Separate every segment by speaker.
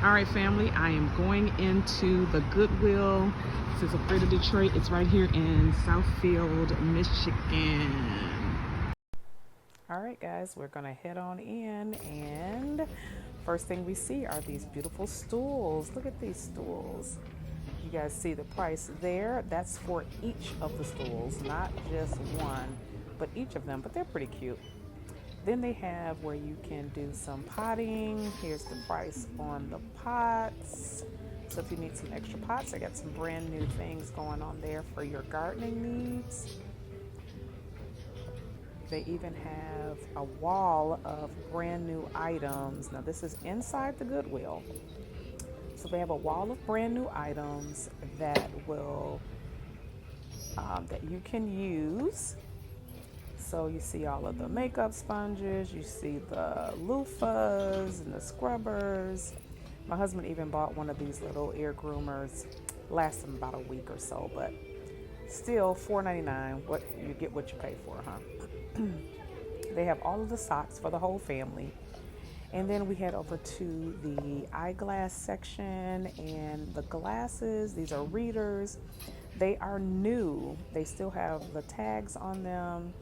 Speaker 1: All right, family, I am going into the Goodwill. This is a Greater Detroit. It's right here in Southfield, Michigan. All right, guys, we're going to head on in, and first thing we see are these beautiful stools. Look at these stools. You guys see the price there? That's for each of the stools, not just one, but each of them, but they're pretty cute. Then they have where you can do some potting. Here's the price on the pots. So if you need some extra pots, I got some brand new things going on there for your gardening needs. They even have a wall of brand new items. Now this is inside the Goodwill. So they have a wall of brand new items that will that you can use. So you see all of the makeup sponges, you see the loofahs and the scrubbers. My husband even bought one of these little ear groomers. Lasts him about a week or so, but still $4.99. What you get what you pay for, huh? They have all of the socks for the whole family. And then we head over to the eyeglass section and the glasses. These are readers. They are new. They still have the tags on them.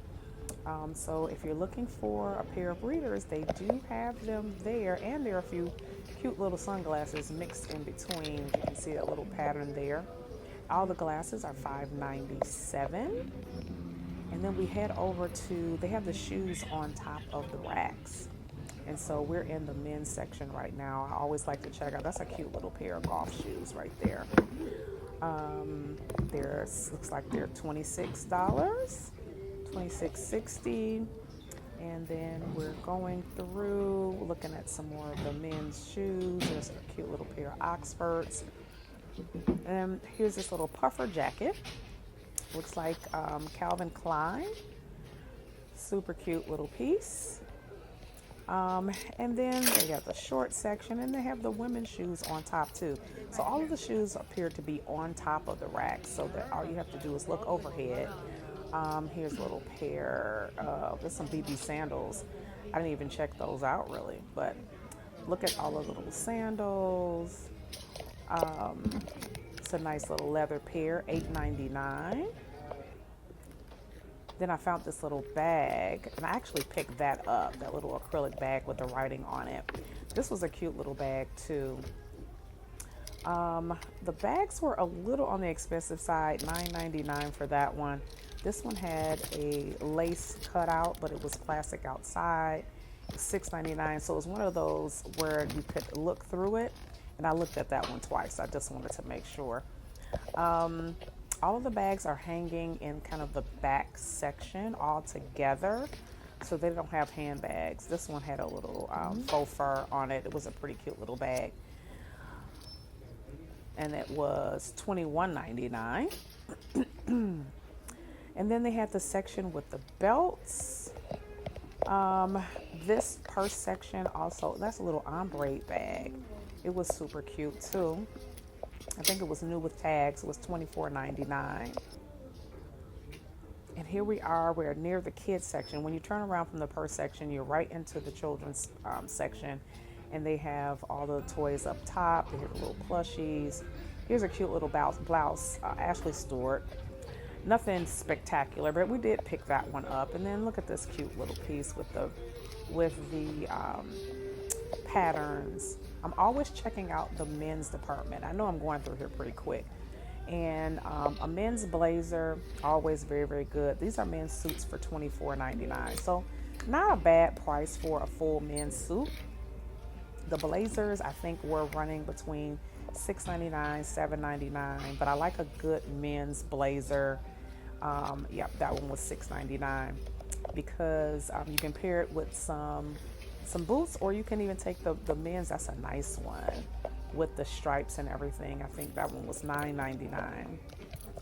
Speaker 1: So if you're looking for a pair of readers, they do have them there, and there are a few cute little sunglasses mixed in between. You can see that little pattern there. All the glasses are $5.97. And then we head over to, they have the shoes on top of the racks. And so we're in the men's section right now. I always like to check out, that's a cute little pair of golf shoes right there. Looks like they're $26. $26.60. And then we're going through looking at some more of the men's shoes. There's a cute little pair of Oxfords. And here's this little puffer jacket. Looks like Calvin Klein. Super cute little piece. And then they got the short section, and they have the women's shoes on top too. So all of the shoes appear to be on top of the rack, so that all you have to do is look overhead. Here's a little pair. There's some BB sandals. I didn't even check those out really, but look at all of the little sandals. It's a nice little leather pair, $8.99. Then I found this little bag, and I actually picked that up, that little acrylic bag with the writing on it. This was a cute little bag too. The bags were a little on the expensive side, $9.99 for that one. This one had a lace cutout, but it was plastic outside. $6.99. So it was one of those where you could look through it. And I looked at that one twice. I just wanted to make sure. All of the bags are hanging in kind of the back section all together. So they don't have handbags. This one had a little faux fur on it. It was a pretty cute little bag. And it was $21.99. And then they had the section with the belts. This purse section also, that's a little ombre bag. It was super cute too. I think it was new with tags. It was $24.99. And here we are, we're near the kids section. When you turn around from the purse section, you're right into the children's section. And they have all the toys up top. They have the little plushies. Here's a cute little blouse, Ashley Stewart. Nothing spectacular, but we did pick that one up. And then look at this cute little piece with the patterns. I'm always checking out the men's department. I know I'm going through here pretty quick. And a men's blazer, always very, very good. These are men's suits for $24.99. So not a bad price for a full men's suit. The blazers, I think, were running between $6.99, $7.99, but I like a good men's blazer. Yep, that one was $6.99 because you can pair it with some boots, or you can even take the men's. That's a nice one with the stripes and everything. I think that one was $9.99.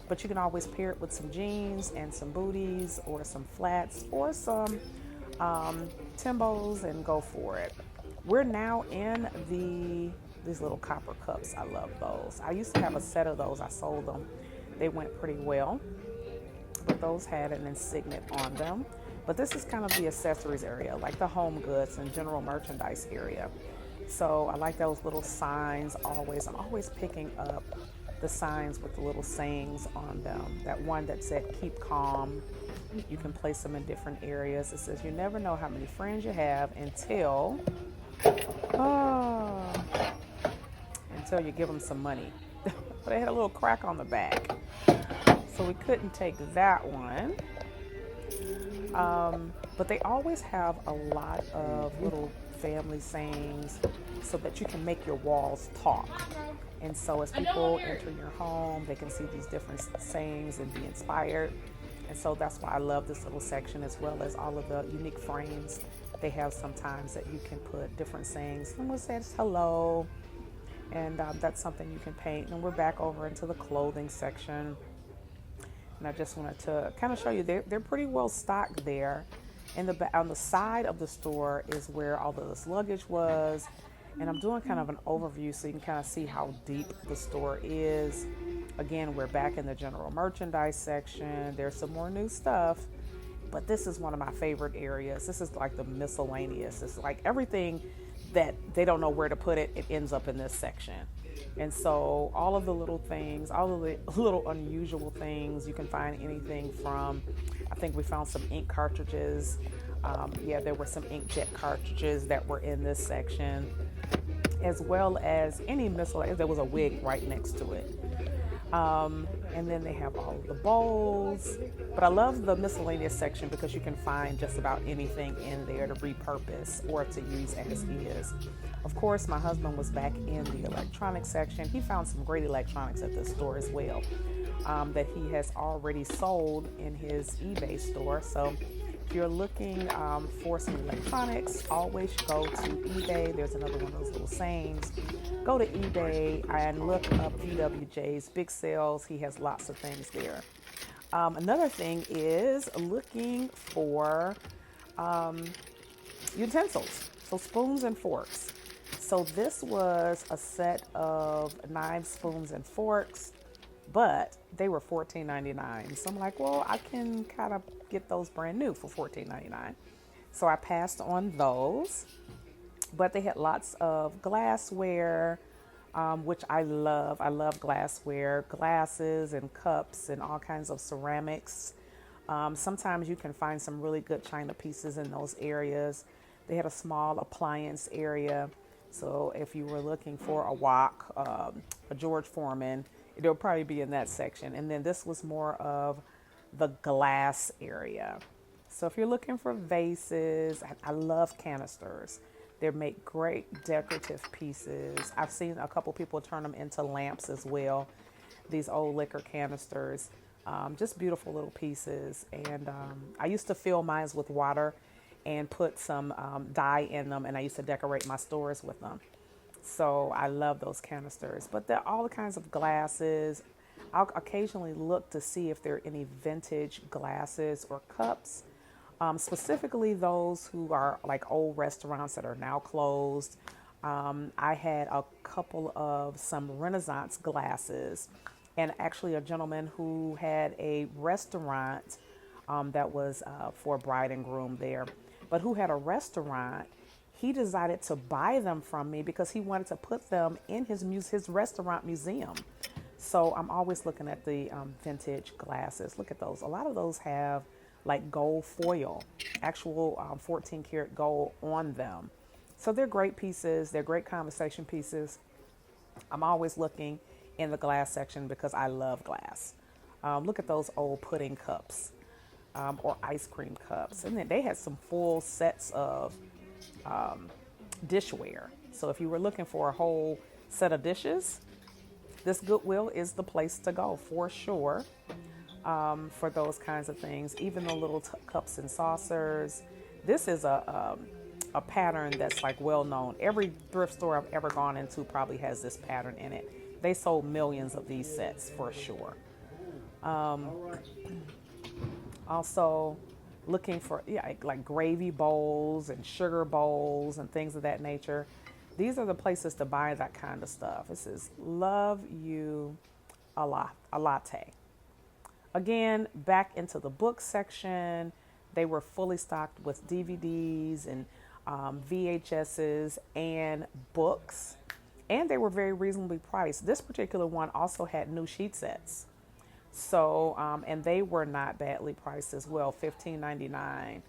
Speaker 1: But you can always pair it with some jeans and some booties, or some flats, or some Timbos, and go for it. We're now in these little copper cups. I love those. I used to have a set of those. I sold them. They went pretty well, but those had an insignia on them. But this is kind of the accessories area, like the home goods and general merchandise area. So I like those little signs always. I'm always picking up the signs with the little sayings on them. That one that said keep calm. You can place them in different areas. It says you never know how many friends you have oh, until you give them some money. But it had a little crack on the back. So we couldn't take that one. But they always have a lot of little family sayings so that you can make your walls talk. And so as people enter your home, they can see these different sayings and be inspired. And so that's why I love this little section, as well as all of the unique frames they have sometimes that you can put different sayings. Someone says hello, and that's something you can paint. And we're back over into the clothing section. And I just wanted to kind of show you they're pretty well stocked there. On the side of the store is where all of this luggage was. And I'm doing kind of an overview so you can kind of see how deep the store is. Again, we're back in the general merchandise section. There's some more new stuff, but this is one of my favorite areas. This is like the miscellaneous. It's like everything that they don't know where to put it, it ends up in this section. And so all of the little things, all of the little unusual things, you can find anything from, I think we found some ink cartridges. There were some inkjet cartridges that were in this section, as well as any miscellaneous. There was a wig right next to it. And then they have all of the bowls. But I love the miscellaneous section because you can find just about anything in there to repurpose or to use as is. Of course, my husband was back in the electronics section. He found some great electronics at this store as well, that he has already sold in his eBay store. So if you're looking for some electronics, always go to eBay. There's another one of those little sayings. Go to eBay and look up VWJ's Big Sales. He has lots of things there. Another thing is looking for utensils, so spoons and forks. So this was a set of knives, spoons, and forks, but they were $14.99. So I'm like, well, I can kind of get those brand new for $14.99. So I passed on those, but they had lots of glassware, which I love. I love glassware, glasses and cups and all kinds of ceramics. Sometimes you can find some really good china pieces in those areas. They had a small appliance area. So if you were looking for a wok, a George Foreman, it'll probably be in that section. And then this was more of the glass area. So if you're looking for vases, I love canisters. They make great decorative pieces. I've seen a couple people turn them into lamps as well. These old liquor canisters, just beautiful little pieces. And I used to fill mine with water and put some dye in them, and I used to decorate my stores with them. So I love those canisters. But there are all kinds of glasses. I'll occasionally look to see if there are any vintage glasses or cups, specifically those who are like old restaurants that are now closed. I had a couple of some Renaissance glasses, and actually a gentleman who had a restaurant that was for a bride and groom there, but who had a restaurant. He decided to buy them from me because he wanted to put them in his restaurant museum. So I'm always looking at the vintage glasses. Look at those. A lot of those have like gold foil, actual 14 karat gold on them. So they're great pieces. They're great conversation pieces. I'm always looking in the glass section because I love glass. Look at those old pudding cups or ice cream cups. And then they had some full sets of dishware. So if you were looking for a whole set of dishes, this Goodwill is the place to go for sure, for those kinds of things. Even the little cups and saucers. This is a pattern that's like well known. Every thrift store I've ever gone into probably has this pattern in it. They sold millions of these sets for sure. Also looking for like gravy bowls and sugar bowls and things of that nature. These are the places to buy that kind of stuff. It says, love you a latte. Again, back into the book section. They were fully stocked with DVDs and VHSs, and books. And they were very reasonably priced. This particular one also had new sheet sets. So, and they were not badly priced as well, $15.99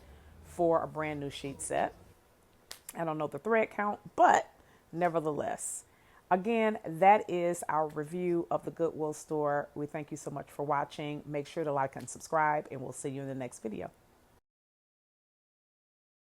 Speaker 1: for a brand new sheet set. I don't know the thread count, but nevertheless, again, that is our review of the Goodwill store. We thank you so much for watching. Make sure to like and subscribe, and we'll see you in the next video.